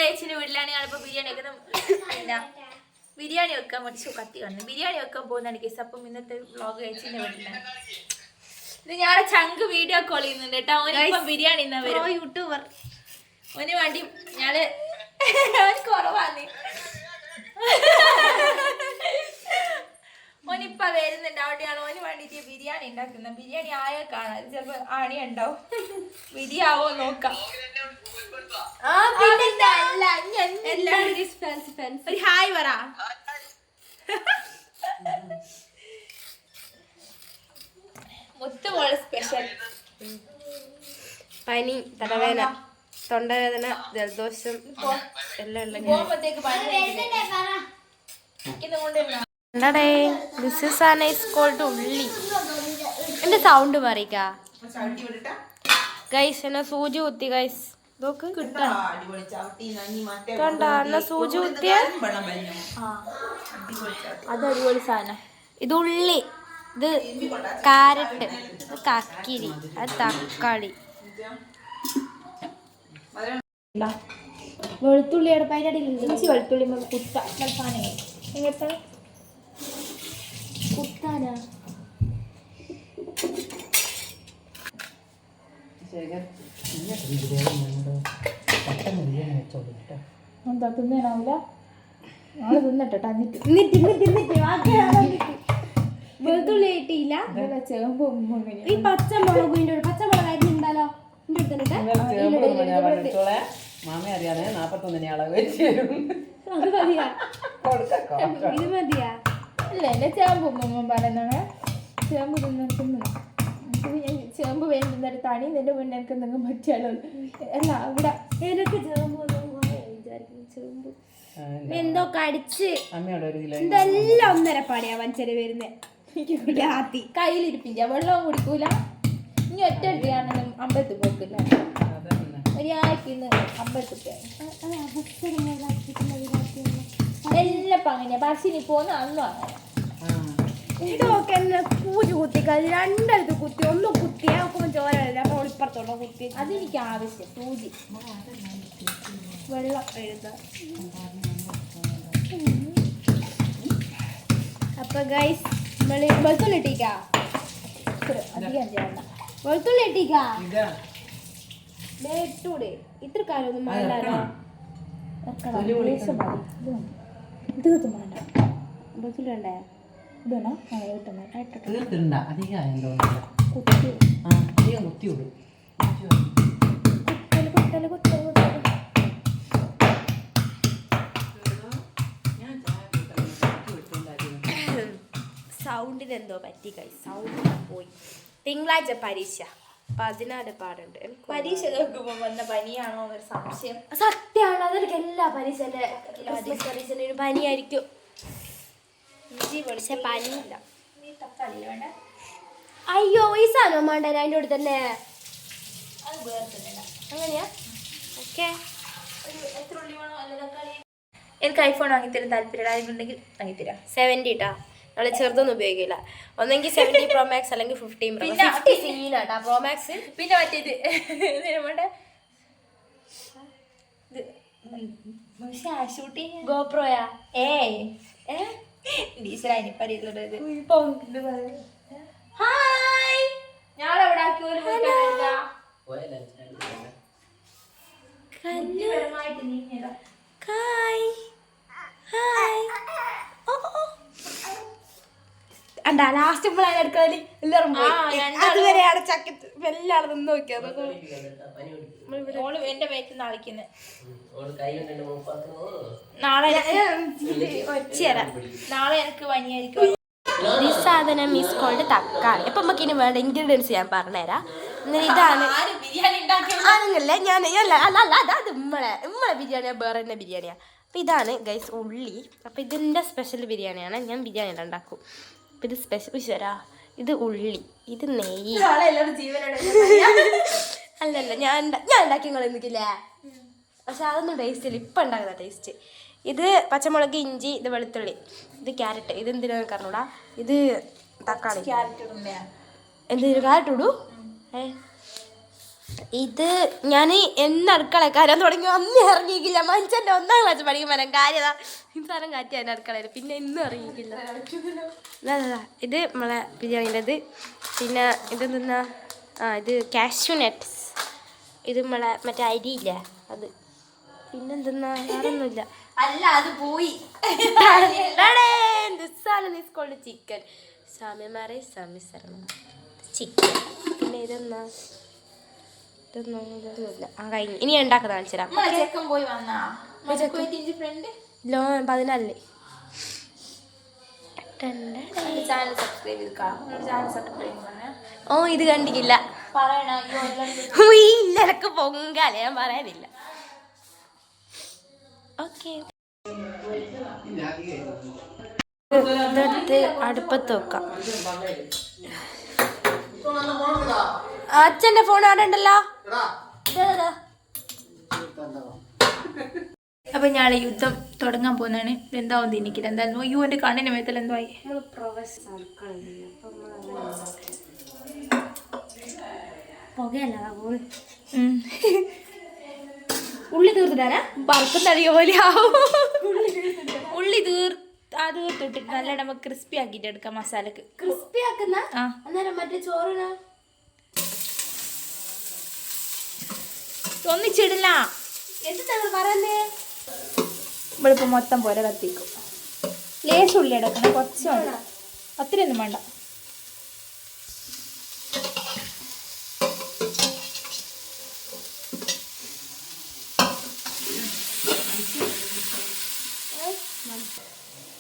ചേച്ചിന്റെ വീട്ടിലാണ് ഞാനിപ്പോ ബിരിയാണി വെക്കുന്നത്. പിന്നെ ബിരിയാണി വെക്കാൻ വേണ്ടി കത്തി വന്നു. ബിരിയാണി വെക്കാൻ പോകുന്നതാണ് കേസ്. അപ്പം ഇന്നത്തെ വ്ളോഗ് ചേച്ചിന്റെ വീട്ടിലാണ്. ഇത് ഞാളെ ചങ്ക് വീഡിയോ കോൾ ചെയ്യുന്നുണ്ട് കേട്ടോ. ഓനിപ്പം ബിരിയാണി ഇന്നാ വരും. യൂട്യൂബർ ഓന് വേണ്ടി ഞാള് കുറവാന്ന് ഓനിപ്പ വരുന്നുണ്ട്. അവിടെയാണ് ഓന് വേണ്ടിട്ട് ബിരിയാണി ഉണ്ടാക്കുന്നത്. ബിരിയാണി ആയ കാണാൻ ചിലപ്പോ ആണി ഉണ്ടാവും. ബിരിയാവോ നോക്കാം. ഒരു ഹായ് പറ. മുത്തുമോള് സ്പെഷ്യൽ. പനി, തലവേദന, തൊണ്ടവേദന, ജലദോഷം എല്ലാം ഉള്ള ഉള്ളി. എന്റെ സൗണ്ട് മറിക്ക ഗൈസ്. എന്നെ സൂചി കുത്തി ഗൈസ്. കണ്ട എന്നെ സൂചി കുത്തിയ അത് അടിപൊളി സാധനം. ഇത് ഉള്ളി, ഇത് കാരറ്റ്, ഇത് കക്കിരി, അത് തക്കാളി, വെളുത്തുള്ളിയുടെ പൈനടിയിലുണ്ട്. ഇഞ്ചി വെളുത്തുള്ളി കുത്ത സാധനം എങ്ങനത്തെ കുത്താനാ. എന്താ തിന്നാനാവില്ല. നാളെ തിന്നട്ടെ. വെളുത്തുള്ളി കിട്ടിയില്ല. ചേമ്പ് ഈ പച്ചമുളകിന്റെ പച്ചമുളക് അരിഞ്ഞുണ്ടല്ലോ. മാമ അറിയാതെ 41 അളവ് അത് മതിയാ, ഇത് മതിയാ. അല്ല എന്റെ ചേമ്പ് പറയുന്നതാണ്. ചേമ്പ് ചേമ്പ് വേണ്ടുന്നൊരു തണി നിന്റെ മുന്നേ എനിക്ക് എന്തെങ്കിലും പറ്റിയാലോ. അല്ല ഇവിടെ എനിക്ക് ചേമ്പ് ചേമ്പ് എന്തോ കടിച്ച് ഇതെല്ലാം 1.5 പാടിയാ മനുഷ്യര് വരുന്നേ. രാത്രി കയ്യിലിരിപ്പില്ല, വെള്ളവും കുടിക്കൂല. ഇനി ഒറ്റ എടുത്തിയാണെങ്കിലും അമ്പലത്തിൽ പോക്കില്ല. ഒരാഴ്ചന്ന് അമ്പലത്തിൽ എല്ലാം അങ്ങനെ ബസ്സിന് പോകുന്ന അന്നും അങ്ങനെ. ഇതൊക്കെ എന്നെ പൂജ കുത്തിക്കാതെ രണ്ടടുത്ത് കുത്തി, ഒന്നും കുത്തിയാ ചോരല്ല. അപ്പോൾ ഇപ്പുറത്തോളം കുത്തി. അതെനിക്ക് ആവശ്യം. സൂചി വെള്ളം എഴുതാം. അപ്പൊ ഗൈസ് വെളുത്തുള്ളി ഇട്ടിക്കാ, അധികം ചെയ്യണ്ട. വെളുത്തുള്ളി ഇട്ടിക്കാ. ഇട്ടൂടെ ഇത്ര കാലൊന്നും വേണ്ടാലോ. ഇത് വേണ്ട. വെളുത്തുള്ളി വേണ്ടേ? ഇതാണോ സൗണ്ടിന് എന്തോ പറ്റി ഗൈസ്. സൗണ്ട് പോയി. തിങ്കളാഴ്ച പരീക്ഷ, 14 പാടുണ്ട്. പരീക്ഷ കേൾക്കുമ്പോ വന്ന പനിയാണോ ഒരു സംശയം. സത്യമാണ്. അതെനിക്ക് എല്ലാ പരീക്ഷന്റെ പരീക്ഷന്റെ പനിയായിരിക്കും. പക്ഷെ പനിയില്ല. അയ്യോ ഈ സാധനം വേണ്ട അതിൻ്റെ കൂടെ തന്നെ. അങ്ങനെയാ? ഓക്കെ. എനിക്ക് ഐഫോൺ വാങ്ങിത്തരാൻ താല്പര്യം ആയിട്ടുണ്ടെങ്കിൽ വാങ്ങിത്തരാം. 70 ഇട്ടാ. നമ്മളെ ചെറുതൊന്നും ഉപയോഗിക്കില്ല. ഒന്നെങ്കിൽ 70 Pro Max അല്ലെങ്കിൽ 15 Pro. 50 സീനാട്ടാ Pro Max. പിന്നെ മറ്റേത് ഷൂട്ടിങ് ഗോപ്രോയാ. ടീച്ചറായിപ്പറിയുള്ളത്. ഹായ്, ഞാളെവിടെ ആക്കി ഒരു അണ്ടാ ലാസ്റ്റ് എടുക്കാല് എല്ലാവരും അതുവരെ അടച്ചാക്കിട്ട് എല്ലാവരും നിന്ന് നോക്കിയത്. എന്റെ ബേക്കിൽ നിന്ന് കളിക്കുന്നത്. നാളെ എനിക്ക് പനിയായിരിക്കും. ഈ സാധനം മിസ് കോൾഡ് തക്കാളി. അപ്പം നമുക്ക് ഇനി വേണ്ട ഇൻഗ്രീഡിയൻസ് ഞാൻ പറഞ്ഞുതരാം. ഇതാണ് ആണെന്നല്ല ഞാൻ അല്ല അത് ഉമ്മളെ ബിരിയാണിയാ, വേറെ തന്നെ ബിരിയാണിയാ. അപ്പം ഇതാണ് ഗൈസ് ഉള്ളി. അപ്പം ഇതിൻ്റെ സ്പെഷ്യൽ ബിരിയാണിയാണ്. ഞാൻ ബിരിയാണി ഉണ്ടാക്കും. അപ്പം ഇത് സ്പെഷ്യൽ വിശ്വരാ. ഇത് ഉള്ളി, ഇത് നെയ്യ്. അല്ലല്ല ഞാൻ ഉണ്ടാക്കി നിങ്ങൾ എന്തൊക്കില്ലേ. പക്ഷെ അതൊന്നും ടേസ്റ്റ് ഇല്ല. ഇപ്പം ഉണ്ടാക്കുന്ന ടേസ്റ്റ്. ഇത് പച്ചമുളക്, ഇഞ്ചി, ഇത് വെളുത്തുള്ളി, ഇത് ക്യാരറ്റ്. ഇത് എന്തിനാന്ന് പറഞ്ഞൂടാ. ഇത് തക്കാളി. എന്തിനു ക്യാരറ്റ് ഇടൂ? ഇത് ഞാൻ എന്ന് അടുക്കള കയറാൻ തുടങ്ങി അന്ന് ഇറങ്ങിയിട്ടില്ല. മനുഷ്യൻ്റെ 1ാം ക്ലാസ് പഠിക്കുമ്പോൾ വരാൻ കാര്യതാ ഈ സാധനം കാറ്റി അതിൻ്റെ അടുക്കളയിൽ പിന്നെ ഇന്നും ഇറങ്ങിയിട്ടില്ല. ഇത് നമ്മളെ ബിരിയാണിൻ്റെത്. പിന്നെ ഇത് നിന്നാ ഇത് കാഷ്യൂ നട്ട്സ്. ഇത് നമ്മളെ മറ്റേ അരിയില്ല അത്. പിന്നെന്തെന്നാ വേറൊന്നുമില്ല. അല്ല അത് പോയി സ്കൂളിൽ ചിക്കൻ സാമ്യമാരെ സാമ്യസരണം ചിക്കൻ. പിന്നെ ഇതൊന്നുമില്ല. കഴിഞ്ഞു. ഇനി ഉണ്ടാക്കുന്ന കാണിച്ചു തരാം. ചെക്കൻ പോയി വന്നാ ഫ്രണ്ട് 14 ചാനൽ സബ്സ്ക്രൈബ് ഓ ഇത് കണ്ടിട്ടില്ല. ഇല്ലക്ക് പൊങ്കാല ഞാൻ പറയാനില്ല. ഓക്കെ ഇതെടുത്ത് അടുപ്പത്ത് വെക്കാം. അച്ഛൻ്റെ ഫോൺ അവിടെ ഉണ്ടല്ലോ. അപ്പൊ ഞാൻ യുദ്ധം തുടങ്ങാൻ പോകുന്നതാണ്. എന്താവും തിന്നിക്കില്ല. എന്തായാലും അയ്യോ എന്റെ കണ്ണിന് മേത്തൽ എന്തോ ആയി. ഉള്ളി തീർത്തിട്ടാ പറക്കുന്നറിയ പോലെ ആവും. ഉള്ളി തീർത്തിട്ട് നല്ല നമുക്ക് ക്രിസ്പി ആക്കിട്ട് എടുക്കാം. മസാലക്ക് ക്രിസ്പി ആക്കുന്ന അന്നേരം മറ്റേ ചോറിന് ഒന്നിച്ചിടില്ല. എന്താണ് പറയുന്നേ? നമ്മളിപ്പോ മൊത്തം പോലെ കത്തിക്കും. ലേശം ഉള്ളി എടുക്കണം, കുറച്ച് വേണ്ട, അത്രയൊന്നും വേണ്ട.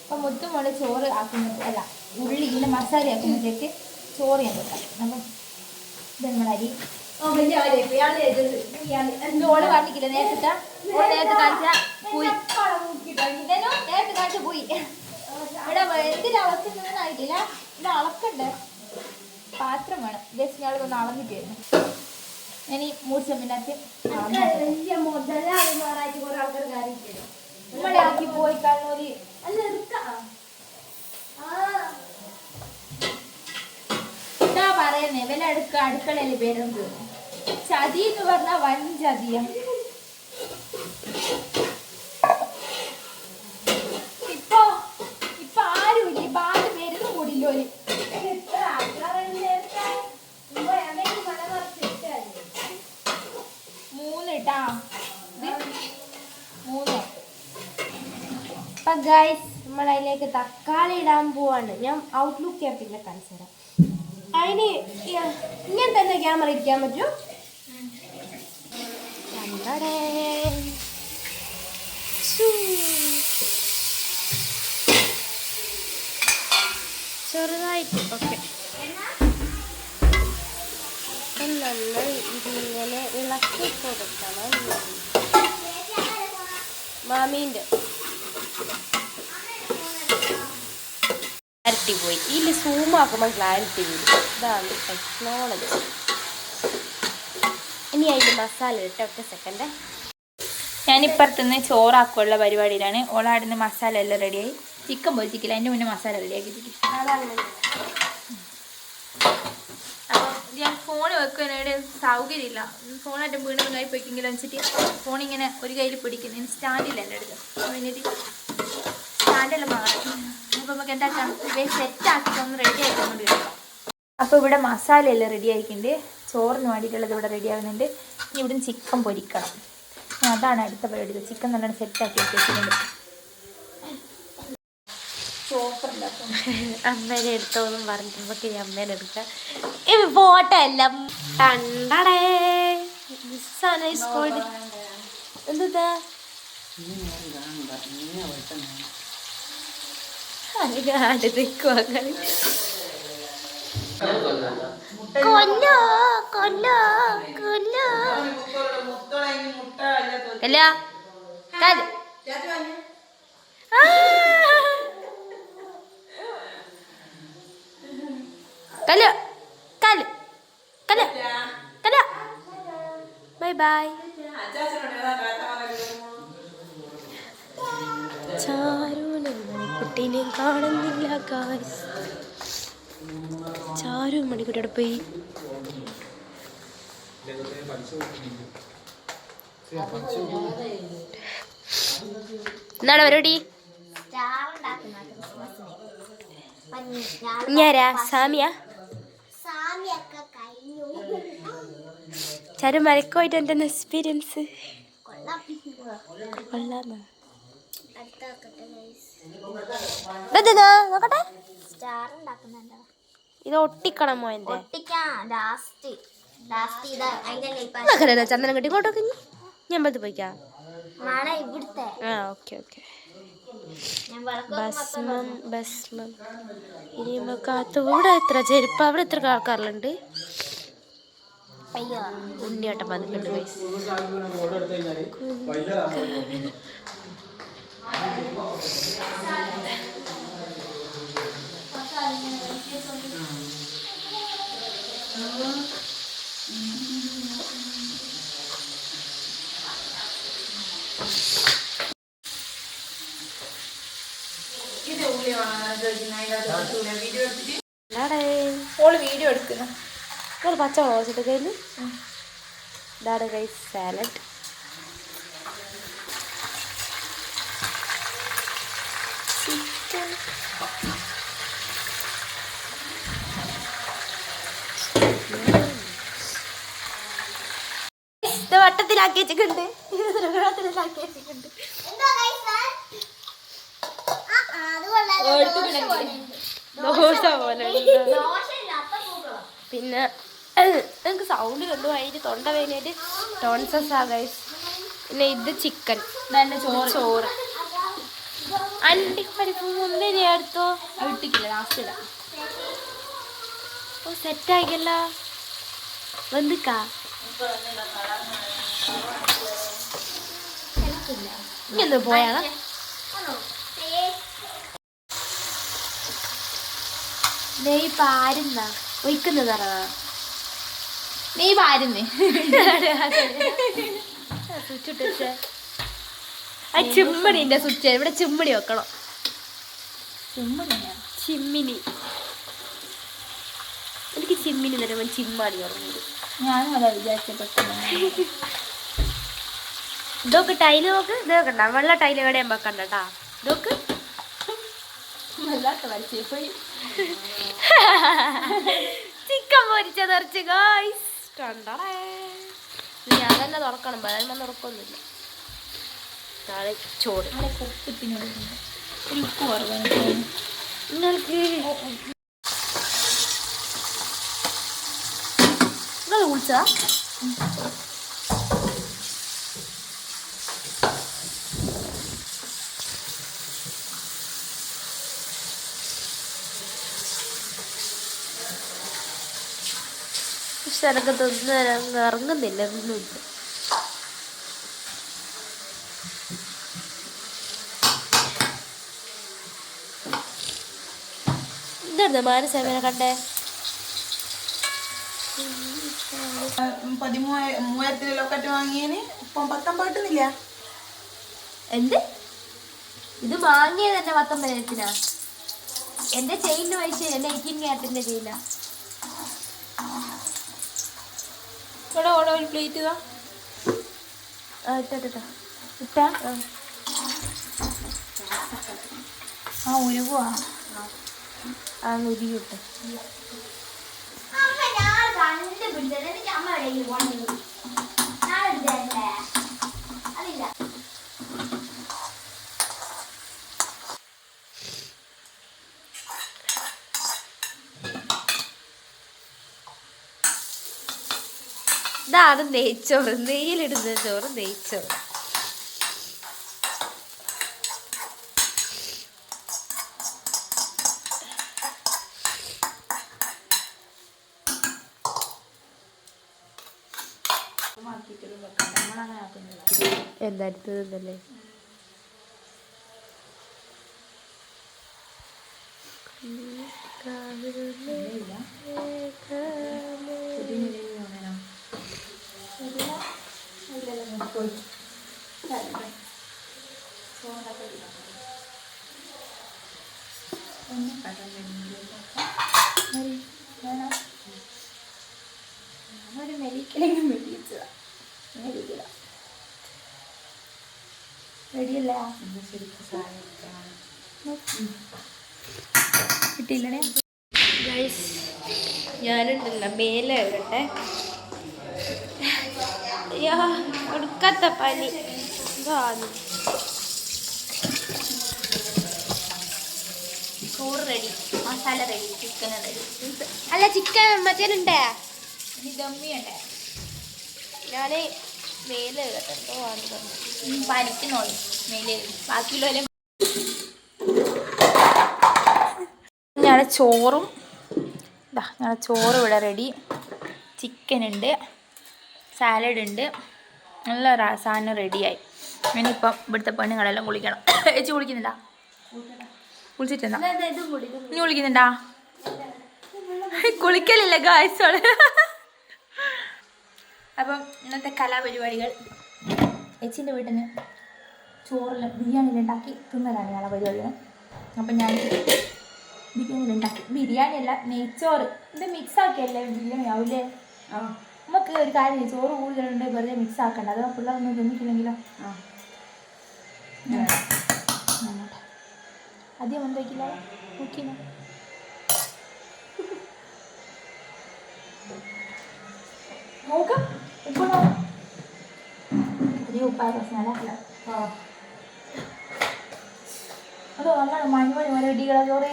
അപ്പൊ മൊത്തം പോലെ ചോറ് ആക്കുന്നത് അല്ല ഉള്ളി ഇങ്ങനെ മസാല ആക്കുന്നതിലേക്ക് ചോറ് ഞാൻ വെക്കാം. അപ്പം ഇത് നമ്മുടെ അരി ഓള് കാണിക്കില്ല. നേരത്തെ കാണിച്ച പോയി നേരത്തെ കാണിച്ച പോയി. ഇവിടെ എന്തിന്റെ അവസ്ഥ ആയിട്ടില്ല. ഇവിടെ അളക്കണ്ട് പാത്രം വേണം. ജസ്റ്റ് ഞാളൊന്ന് അളന്നിട്ട് വരുന്നു. ഇനി 3 ചെമ്പിനകത്ത് നമ്മളെ ആക്കി പോയി കണ്ണൂര് എന്താ പറയുന്നേ. വില അടുക്കളയിൽ പേരെന്ത് ചതി എന്ന് പറഞ്ഞാൽ വൻ ചതിയ. ഇപ്പൊ ആരുമില്ല. ഇപ്പൊ 6 പേരൊന്നും കൂടില്ലോ. മൂന്നിട്ടാ 3. അപ്പൊ ഗൈസ് നമ്മളതിലേക്ക് തക്കാളി ഇടാൻ പോവാണ്. ഞാൻ ഔട്ട്ലുക്ക് ഞാൻ പിന്നെ കാണിച്ചു തരാം. അതിന് ഇങ്ങനെ തന്നെ ക്യാമറ ഇരിക്കാൻ പറ്റൂ. ചെറുതായിട്ട് ഓക്കെ. നമ്മൾ ഇതിങ്ങനെ ഇളക്കി കൊടുക്കണം. മാമീൻ്റെ ക്ലാരിറ്റി പോയി. ഇതിൽ സൂമാക്കുമ്പോൾ ക്ലാരിറ്റി വരും. ഇതാണ് ടെക്നോളജി. ഇനി അതിൽ മസാല ഇട്ട് ഒറ്റ സെക്കൻഡ്. ഞാനിപ്പുറത്തുനിന്ന് ചോറാക്കുള്ള പരിപാടിയിലാണ്. ഓളാടുന്ന മസാല എല്ലാം റെഡിയായി. ചിക്കൻ പൊരിച്ചിക്കില്ല, അതിൻ്റെ മുന്നേ മസാല റെഡിയാക്കിയിരിക്കും. അപ്പം ഞാൻ ഫോൺ വെക്കാനായിട്ട് സൗകര്യമില്ല. ഫോണായിട്ട് വീണ്ടും കൈ പോയിക്കെങ്കിലും വെച്ചിട്ട് ഫോണിങ്ങനെ ഒരു കയ്യിൽ പിടിക്കുന്നു. ഇനി സ്റ്റാൻഡിലല്ല എടുക്കുക. എന്നിട്ട് സ്റ്റാൻഡെല്ലാം മാറും. അപ്പം നമുക്ക് എന്താക്കാം, സെറ്റാക്കി ഒന്ന് റെഡി ആക്കാൻ വേണ്ടി എടുക്കാം. അപ്പോൾ ഇവിടെ മസാല എല്ലാം റെഡി ആയിട്ടുണ്ട്. ചോറിന് വേണ്ടിയിട്ടുള്ളത് ഇവിടെ റെഡി ആകുന്നുണ്ട്. ഇനി ഇവിടുന്ന് ചിക്കൻ പൊരിക്കണം. അതാണ് അടുത്ത പരിപാടി. ചിക്കൻ നല്ലോണം സെറ്റാക്കി വെച്ചിട്ടുണ്ട്. അമ്മേനെ എടുത്തോന്നും പറഞ്ഞിട്ട് നമുക്ക് ഇനി അമ്മേനെ എടുക്കാം. ഫോട്ടോ എല്ലാം കണ്ടടേ എന്താ കൊല്ലോ കൊല്ലോ കൊല്ലോ അല്ല കാല് കല കല കല കല ബൈ ബൈ. ചാരുവിനെ മണിക്കുട്ടീനെയും കാണുന്നില്ല ഗായ്സ്. ചാരു മണിക്കുട്ടിയുടെ പോയി എന്താണ് പരിപാടി? ഞാരാ സാമിയ ചരു മരക്കോയിട്ട് എന്തെന്ന് എക്സ്പീരിയൻസ്? കൊള്ളാമോ? നോക്കട്ടെ. ഇത് ഒട്ടിക്കണമോ? എന്റെ ചന്ദനം കെട്ടി ഇങ്ങോട്ടൊക്കെ ഞാൻ പത്ത് പോയിക്കാം. ആ ഓക്കെ ഓക്കെ. ഭസ്മം ഭസ്മം ഇനി നമുക്ക് ഇവിടെ എത്ര ചെരുപ്പ്, അവിടെ എത്ര ആൾക്കാരിലുണ്ട്? അയ്യോ ഉണ്ണിയാട്ടം വന്നിട്ടുണ്ട്. ഓള് വീഡിയോ എടുക്കുന്നു. ഒരു പച്ചമുളക് വെച്ചിട്ട് കയ്യിൽ ഇതാണ് ഗൈസ് സാലഡ്. ചിക്കൻ ഇത് വട്ടത്തിലാക്കി വെച്ചിട്ടുണ്ട്. വെള്ളത്തിലാക്കി വെച്ചിട്ടുണ്ട്. ദോശ പോലെ. പിന്നെ നിങ്ങൾക്ക് സൗണ്ട് കണ്ടു അതിന് തൊണ്ട വേനായിട്ട് ടോൺസസ് ആ ഗൈസ്. പിന്നെ ഇത് ചിക്കൻ, ചോറ്, അണ്ടിപ്പരിപ്പ് മുന്തിരി എടുത്തോ. ഇട്ടിക്കില്ല, ലാസ്റ്റ് ഇടാം. ഓ സെറ്റാക്കിയല്ല വന്നിക്കാ. ഇങ്ങനെ പോയാണ് നെയ് പാരുന്ന ഒഴിക്കുന്നതാ. നീ പാരുന്നേ സ്വിച്ചിട്ട് ആ ചിമ്മണിന്റെ സ്വിച്ച് ഇവിടെ ചിമ്മണി വെക്കണം. ചിമ്മിനി എനിക്ക് ചിമ്മിനി തരുമ്പോൾ ചിമ്മാണി പറഞ്ഞത്. ഞാനും അതാ വിചാരിച്ചപ്പെട്ടു. ഇതൊക്കെ ടൈല് നോക്ക്. ഇതൊക്കെ ഉണ്ടാ വെള്ള ടൈല് എവിടെയും വെക്കണ്ട കേട്ടാ. ഇതൊക്കെ പോയി ചിക്കൻ പൊരിച്ച തെറിച്ച് ഗായ്സ്. ഞാൻ തന്നെ തുറക്കണം, ബലം തുറക്കൊന്നുമില്ല. നാളെ ചോറ് ഒരു ഉപ്പ് കുറവാണ് നിങ്ങൾക്ക്. നിങ്ങൾ വിളിച്ചാ പക്ഷെ എനക്ക് തിന്ന് ഇറങ്ങുന്നില്ല. ഒന്നുമില്ല. എന്തായിരുന്നു മാനസേവനെ കണ്ടേ? 3000 ലോക്കറ്റ് വാങ്ങിയതിന് ഇപ്പം 19 കിട്ടുന്നില്ല. എന്ത് ഇത് വാങ്ങിയത് തന്നെ 19,000-നാ? എന്റെ ചെയിന് പൈസ എന്റെ 18,000-ന്റെ ചെയിന. ഇവിടെ ഓടെ ഒരു പ്ലേറ്റ് ഇതാ. ഇട്ടാ ആ ഉരുവാ. ആ ഉരുകിട്ട് ഇതാണ് നെയ്ച്ചോറ്. നെയ്യിലിടുന്ന ചോറ് നെയ്ച്ചോറ്. എന്താ അടുത്തതല്ലേ? ഒരു മെലിക്കലെങ്കിലും മെലിയിച്ചതാ. റെഡിയല്ലേ കിട്ടിയില്ലേ ഗൈസ് ഞാനുണ്ടല്ലോ മേലെ ഇടട്ടെ. അയ്യോ കൊടുക്കാത്ത പനി ഇതാണ്. ചോറ് ready, masala ready, chicken ready. അല്ല ചിക്കൻ മറ്റേനുണ്ടേ, ഇനി ദമ്മിയുണ്ടേ. ഞാൻ മേലെ ഇടട്ടെ. എന്തോ ആണ് പനിക്കുന്നോളൂ മേലെ ബാക്കിയുള്ള ഞങ്ങളുടെ ചോറും ഇതാ, ഞങ്ങളുടെ ചോറ് ഇവിടെ റെഡി. ചിക്കൻ ഉണ്ട്, സാലഡ് ഉണ്ട്, നല്ല സാധനം റെഡിയായി. ഇനിയിപ്പം ഇവിടുത്തെ പെണ്ണുങ്ങളെല്ലാം കുളിക്കണം. ചേച്ചി കുളിക്കുന്നില്ല? കുളിച്ചിട്ടുണ്ടോ? ഇനി കുളിക്കുന്നുണ്ടാ? കുളിക്കലില്ല ഗായ്സോള്. അപ്പം ഇന്നത്തെ കലാപരിപാടികൾ ചേച്ചീൻ്റെ വീട്ടിൽ നിന്ന് ചോറെല്ലാം ബിരിയാണിയിലുണ്ടാക്കി തിന്നലാണ് ഞങ്ങളുടെ പരിപാടികൾ. അപ്പം ഞാൻ ബിരിയാണിയിലുണ്ടാക്കി, ബിരിയാണി അല്ല നെയ്ച്ചോറ്, ഇത് മിക്സ് ആക്കിയല്ലേ ബിരിയാണി ആവില്ലേ? നമുക്ക് ഒരു കാര്യം, ചോറ് കൂടുതലുണ്ട്, വെറുതെ മിക്സ് ആക്കണ്ട. അത് പിള്ളേരൊന്നും തിന്നിട്ടില്ലെങ്കിലോ. അധികം ഒന്നും വയ്ക്കില്ല, നോക്കിയോ നോക്കാം. ഉപ്പുണ്ടോ? അധികം ഉപ്പായ പ്രശ്നമല്ല. അതോ നല്ലോണം മഞ്ഞ ഓരോ ഇടികളെ ചോറ്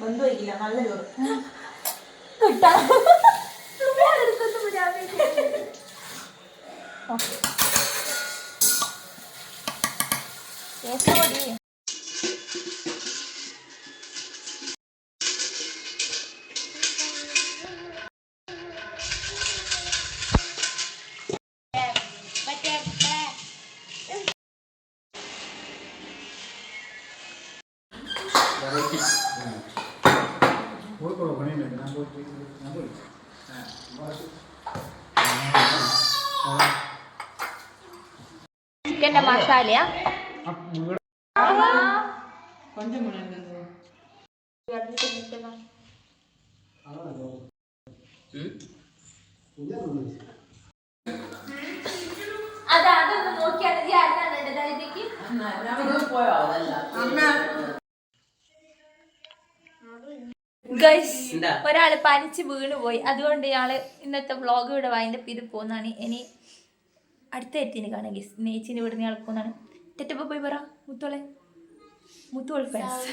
ബന്ധു വയ്ക്കില്ല, നല്ല ചോറ് കിട്ടാം. ചിക്കൻ്റെ മസാലയാ கொஞ்சம் അതൊന്ന് നോക്കിയാണ് പോയോ അതല്ല ഗൈസ്, ഒരാള് പനിച്ച് വീണ് പോയി. അതുകൊണ്ട് ഇയാള് ഇന്നത്തെ വ്ളോഗ് ഇവിടെ വൈൻഡപ്പ് ചെയ്ത് പോകുന്നതാണ്. ഇനി അടുത്ത എത്തിന് കാണാം ഗൈസ്. നേച്ചിൻ്റെ വീട് ഇയാൾ പോകുന്നതാണ്. തെറ്റപ്പോ പോയി പറ മുത്തോൾ ഫാൻസ്.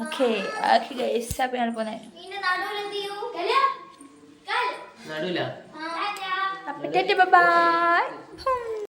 ഓക്കെ ഓക്കെ ഗൈസ്, അപ്പോൾ ഇയാൾ പോകുന്നത്. അപ്പോൾ ബൈ.